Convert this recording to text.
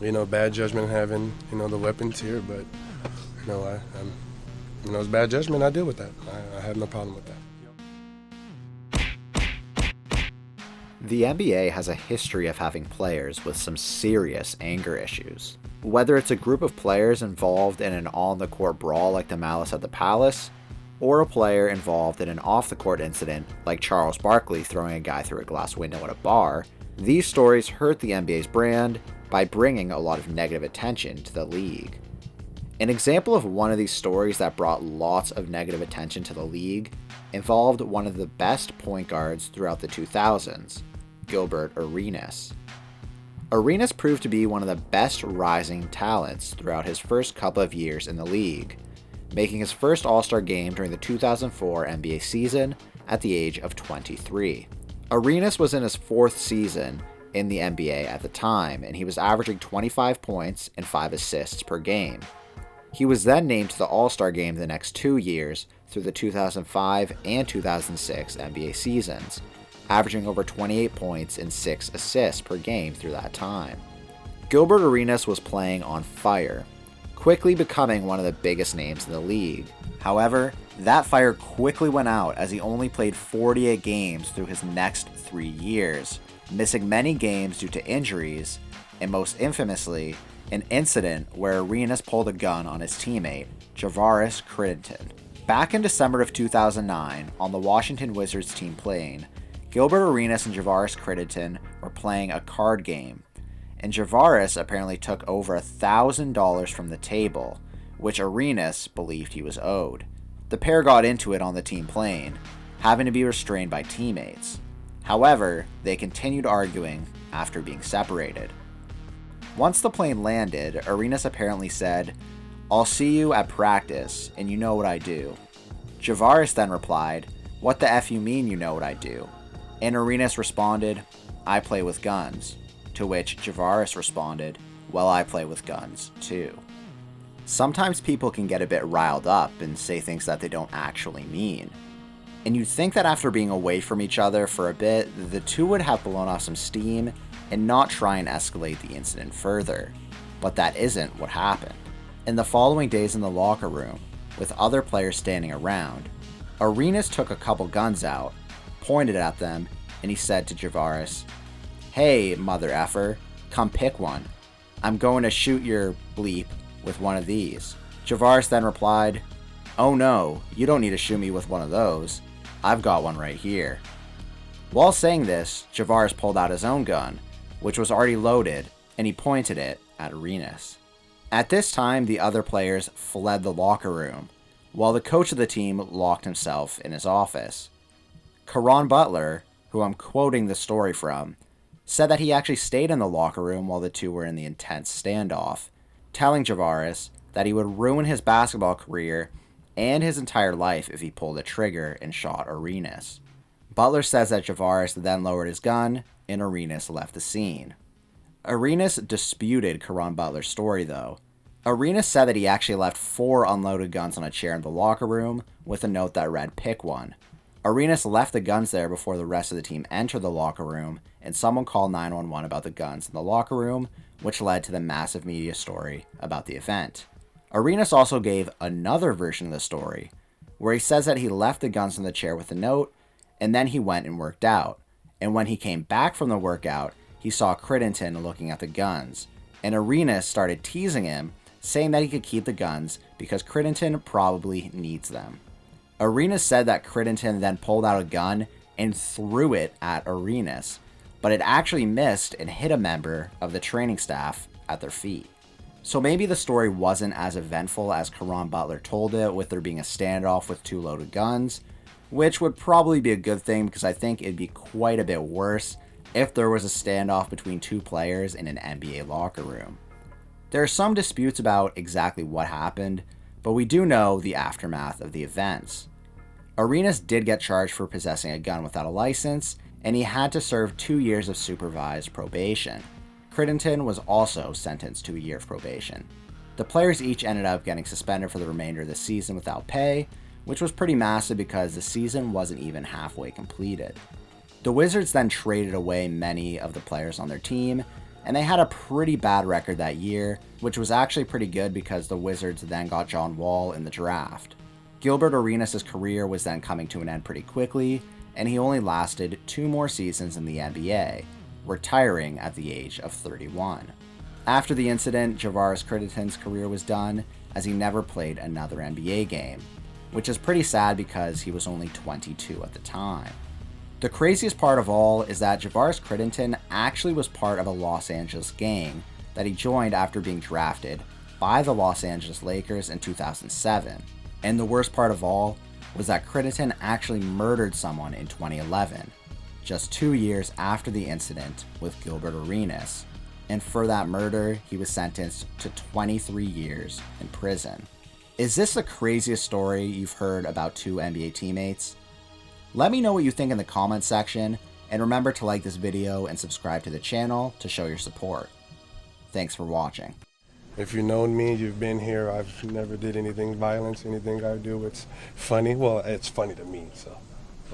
bad judgment having, the weapons here, but, it's bad judgment. I deal with that. I have no problem with that. The NBA has a history of having players with some serious anger issues. Whether it's a group of players involved in an on-the-court brawl like the Malice at the Palace, or a player involved in an off-the-court incident like Charles Barkley throwing a guy through a glass window at a bar, these stories hurt the NBA's brand by bringing a lot of negative attention to the league. An example of one of these stories that brought lots of negative attention to the league involved one of the best point guards throughout the 2000s, Gilbert Arenas. Arenas proved to be one of the best rising talents throughout his first couple of years in the league, making his first All-Star game during the 2004 NBA season at the age of 23. Arenas was in his fourth season in the NBA at the time, and he was averaging 25 points and 5 assists per game. He was then named to the All-Star game the next 2 years through the 2005 and 2006 NBA seasons, averaging over 28 points and 6 assists per game through that time. Gilbert Arenas was playing on fire, quickly becoming one of the biggest names in the league. However, that fire quickly went out as he only played 48 games through his next 3 years, missing many games due to injuries, and most infamously, an incident where Arenas pulled a gun on his teammate, Javaris Crittenton. Back in December of 2009, on the Washington Wizards team plane, Gilbert Arenas and Javaris Crittenton were playing a card game, and Javaris apparently took over $1,000 from the table, which Arenas believed he was owed. The pair got into it on the team plane, having to be restrained by teammates. However, they continued arguing after being separated. Once the plane landed, Arenas apparently said, "I'll see you at practice, and you know what I do." Javaris then replied, "What the F you mean you know what I do?" And Arenas responded, "I play with guns." To which Javaris responded, "Well, I play with guns, too." Sometimes people can get a bit riled up and say things that they don't actually mean. And you'd think that after being away from each other for a bit, the two would have blown off some steam and not try and escalate the incident further. But that isn't what happened. In the following days in the locker room, with other players standing around, Arenas took a couple guns out, pointed at them, and he said to Javaris, "Hey, mother effer, come pick one. I'm going to shoot your bleep with one of these." Javaris then replied, "Oh no, you don't need to shoot me with one of those. I've got one right here." While saying this, Javaris pulled out his own gun, which was already loaded, and he pointed it at Arenas. At this time, the other players fled the locker room, while the coach of the team locked himself in his office. Caron Butler, who I'm quoting the story from, said that he actually stayed in the locker room while the two were in the intense standoff, telling Javaris that he would ruin his basketball career and his entire life if he pulled the trigger and shot Arenas. Butler says that Javaris then lowered his gun, and Arenas left the scene. Arenas disputed Caron Butler's story, though. Arenas said that he actually left 4 unloaded guns on a chair in the locker room with a note that read, "Pick one." Arenas left the guns there before the rest of the team entered the locker room, and someone called 911 about the guns in the locker room, which led to the massive media story about the event. Arenas also gave another version of the story, where he says that he left the guns in the chair with a note, and then he went and worked out. And when he came back from the workout, he saw Crittenton looking at the guns, and Arenas started teasing him, saying that he could keep the guns because Crittenton probably needs them. Arenas said that Crittenton then pulled out a gun and threw it at Arenas, but it actually missed and hit a member of the training staff at their feet. So maybe the story wasn't as eventful as Caron Butler told it, with there being a standoff with 2 loaded guns, which would probably be a good thing because I think it'd be quite a bit worse if there was a standoff between 2 players in an NBA locker room. There are some disputes about exactly what happened, but we do know the aftermath of the events. Arenas did get charged for possessing a gun without a license, and he had to serve 2 years of supervised probation. Crittenton was also sentenced to a year of probation. The players each ended up getting suspended for the remainder of the season without pay, which was pretty massive because the season wasn't even halfway completed. The Wizards then traded away many of the players on their team, and they had a pretty bad record that year, which was actually pretty good because the Wizards then got John Wall in the draft. Gilbert Arenas' career was then coming to an end pretty quickly, and he only lasted 2 more seasons in the NBA, retiring at the age of 31. After the incident, Javaris Crittenton's career was done, as he never played another NBA game, which is pretty sad because he was only 22 at the time. The craziest part of all is that Javaris Crittenton actually was part of a Los Angeles gang that he joined after being drafted by the Los Angeles Lakers in 2007. And the worst part of all was that Crittenton actually murdered someone in 2011, just 2 years after the incident with Gilbert Arenas. And for that murder, he was sentenced to 23 years in prison. Is this the craziest story you've heard about 2 NBA teammates? Let me know what you think in the comments section, and remember to like this video and subscribe to the channel to show your support. Thanks for watching. If you've known me, you've been here, I've never did anything violent, anything I do, it's funny. Well, it's funny to me, so.